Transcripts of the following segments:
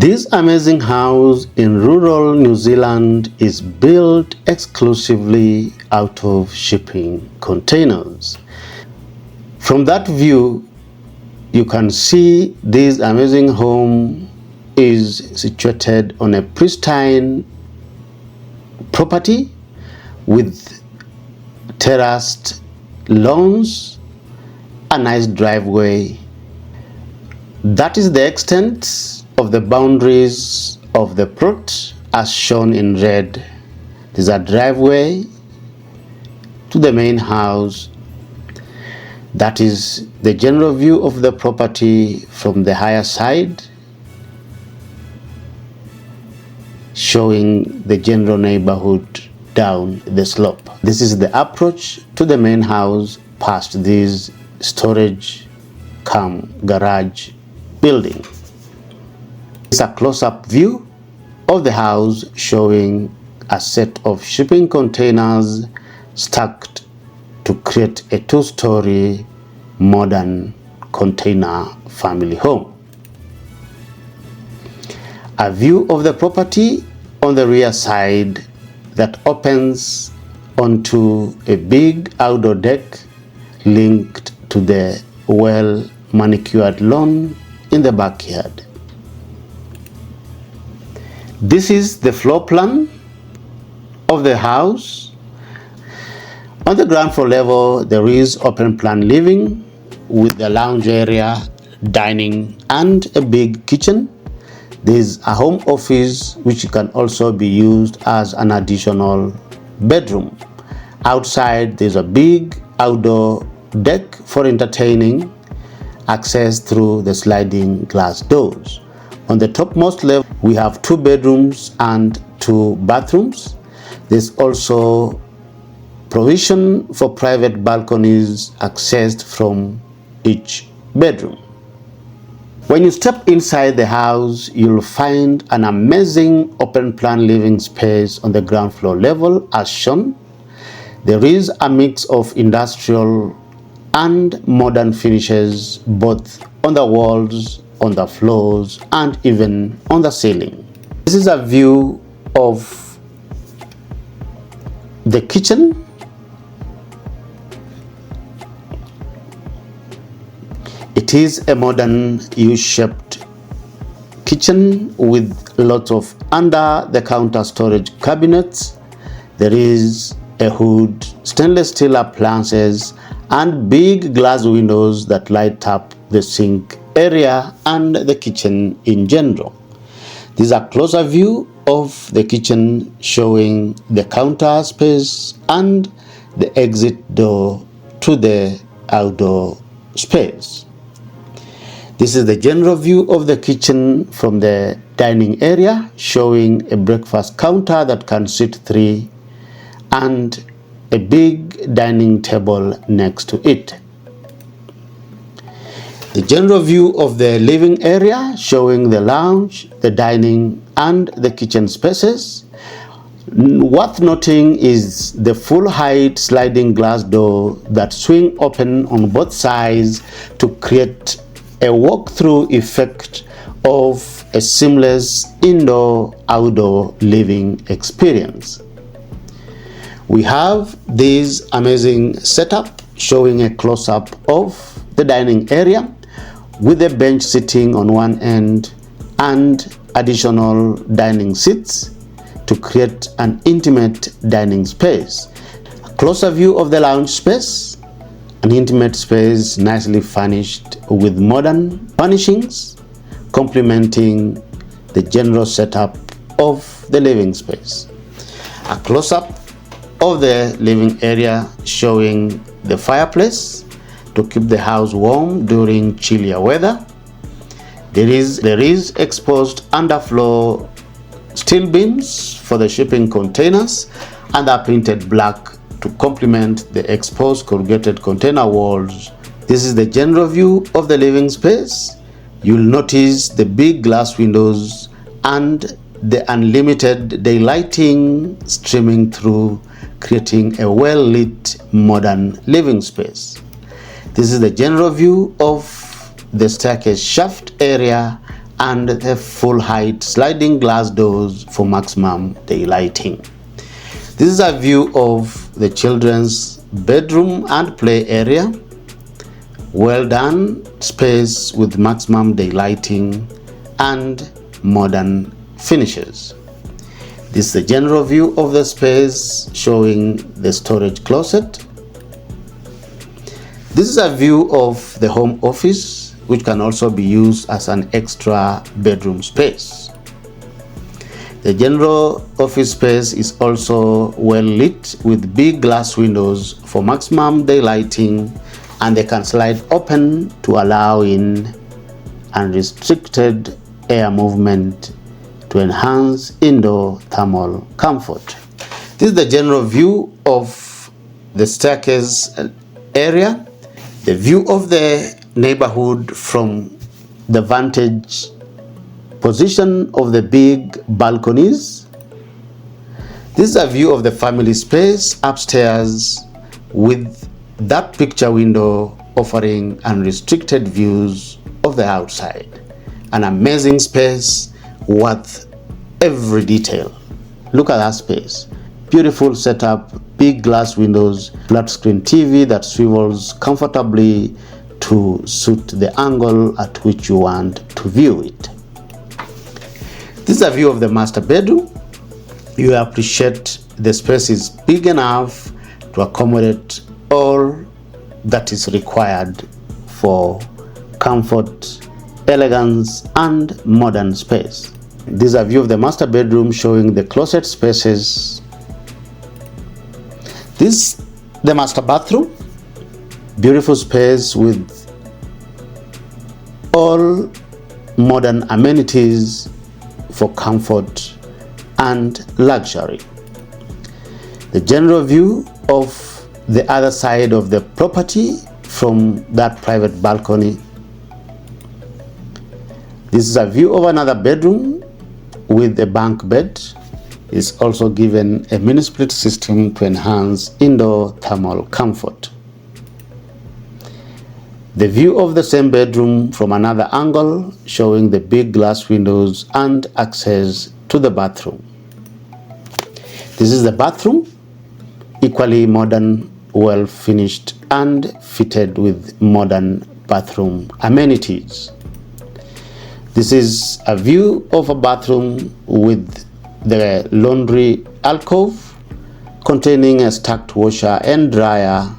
This amazing house in rural New Zealand is built exclusively out of shipping containers. From that view, you can see this amazing home is situated on a pristine property with terraced lawns, a nice driveway. That is the extent of the boundaries of the plot as shown in red. There's a driveway to the main house. That is the general view of the property from the higher side, showing the general neighborhood down the slope. This is the approach to the main house past this storage cum garage building. It's a close-up view of the house showing a set of shipping containers stacked to create a two-story modern container family home. A view of the property on the rear side that opens onto a big outdoor deck linked to the well-manicured lawn in the backyard. This is the floor plan of the house. On the ground floor level, there is open plan living with the lounge area, dining, and a big kitchen. There's a home office which can also be used as an additional bedroom. Outside, there's a big outdoor deck for entertaining, access through the sliding glass doors. On the topmost level, we have 2 bedrooms and 2 bathrooms. There's also provision for private balconies accessed from each bedroom. When you step inside the house, you'll find an amazing open plan living space on the ground floor level as shown. There is a mix of industrial and modern finishes both on the walls, on the floors, and even on the ceiling. This is a view of the kitchen. It is a modern U-shaped kitchen with lots of under-the-counter storage cabinets. There is a hood, stainless steel appliances, and big glass windows that light up the sink area and the kitchen in general. This is a closer view of the kitchen showing the counter space and the exit door to the outdoor space. This is the general view of the kitchen from the dining area showing a breakfast counter that can seat 3 and a big dining table next to it. The general view of the living area showing the lounge, the dining, and the kitchen spaces. Worth noting is the full height sliding glass door that swing open on both sides to create a walk-through effect of a seamless indoor-outdoor living experience. We have this amazing setup showing a close-up of the dining area with a bench sitting on one end and additional dining seats to create an intimate dining space. A closer view of the lounge space, an intimate space nicely furnished with modern furnishings complementing the general setup of the living space. A close-up of the living area showing the fireplace to keep the house warm during chillier weather. There is exposed underfloor steel beams for the shipping containers and are painted black to complement the exposed corrugated container walls. This is the general view of the living space. You'll notice the big glass windows and the unlimited daylighting streaming through, creating a well-lit modern living space. This is the general view of the staircase shaft area and the full height sliding glass doors for maximum daylighting. This is a view of the children's bedroom and play area. Well done space with maximum daylighting and modern finishes. This is the general view of the space showing the storage closet. This is a view of the home office, which can also be used as an extra bedroom space. The general office space is also well lit with big glass windows for maximum daylighting, and they can slide open to allow in unrestricted air movement to enhance indoor thermal comfort. This is the general view of the staircase area, the view of the neighborhood from the vantage position of the big balconies. This is a view of the family space upstairs with that picture window offering unrestricted views of the outside. An amazing space worth every detail. Look at that space. Beautiful setup, big glass windows, flat screen TV that swivels comfortably to suit the angle at which you want to view it. This is a view of the master bedroom. You appreciate the space is big enough to accommodate all that is required for comfort, elegance, and modern space. This is a view of the master bedroom showing the closet spaces. This is the master bathroom. Beautiful space with all modern amenities for comfort and luxury. The general view of the other side of the property from that private balcony. This is a view of another bedroom with a bunk bed. Is also given a mini split system to enhance indoor thermal comfort. The view of the same bedroom from another angle showing the big glass windows and access to the bathroom. This is the bathroom, equally modern, well finished and fitted with modern bathroom amenities. This is a view of a bathroom with the laundry alcove containing a stacked washer and dryer.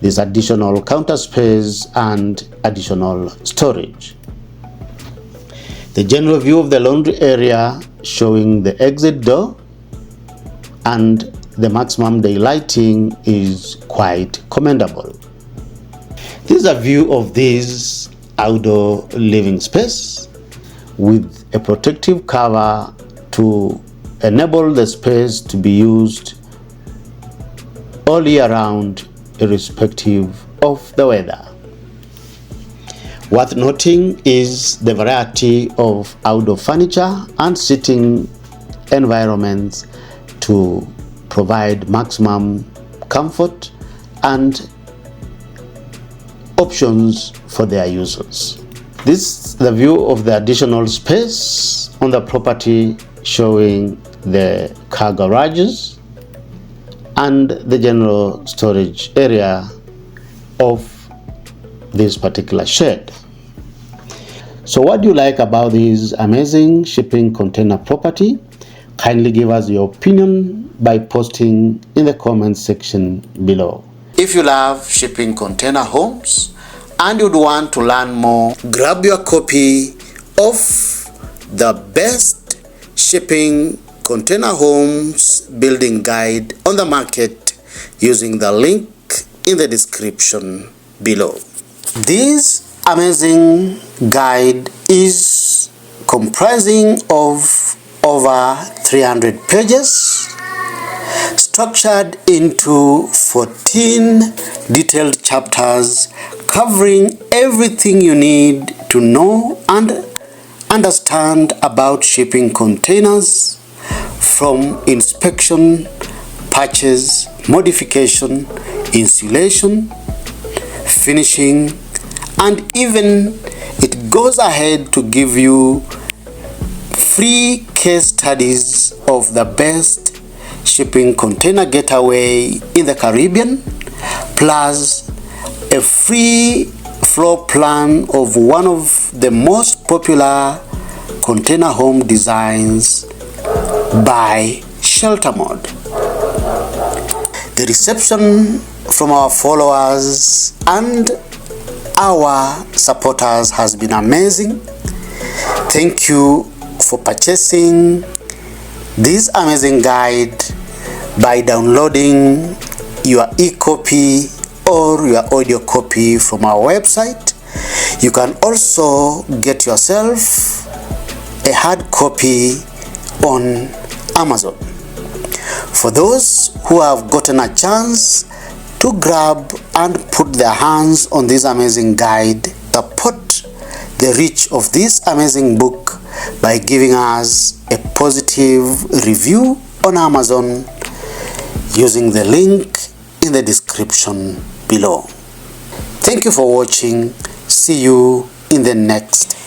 There's additional counter space and additional storage. The general view of the laundry area showing the exit door, and the maximum daylighting is quite commendable. This is a view of this outdoor living space with a protective cover to enable the space to be used all year round, irrespective of the weather. Worth noting is the variety of outdoor furniture and seating environments to provide maximum comfort and options for their users. This is the view of the additional space on the property showing the car garages and the general storage area of this particular shed. So what do you like about this amazing shipping container property? Kindly give us your opinion by posting in the comment section below. If you love shipping container homes and you'd want to learn more, grab your copy of the best shipping container homes building guide on the market using the link in the description below. This amazing guide is comprising of over 300 pages, structured into 14 detailed chapters covering everything you need to know and understand about shipping containers, from inspection, purchase, modification, insulation, finishing, and even it it goes ahead to give you free case studies of the best shipping container getaway in the Caribbean, plus a free floor plan of one of the most popular container home designs by Shelter Mode. The reception from our followers and our supporters has been amazing. Thank you for purchasing this amazing guide by downloading your e-copy or your audio copy from our website. You can also get yourself a hard copy on Amazon. For those who have gotten a chance to grab and put their hands on this amazing guide, support the reach of this amazing book by giving us a positive review on Amazon using the link in the description below. Thank you for watching. See you in the next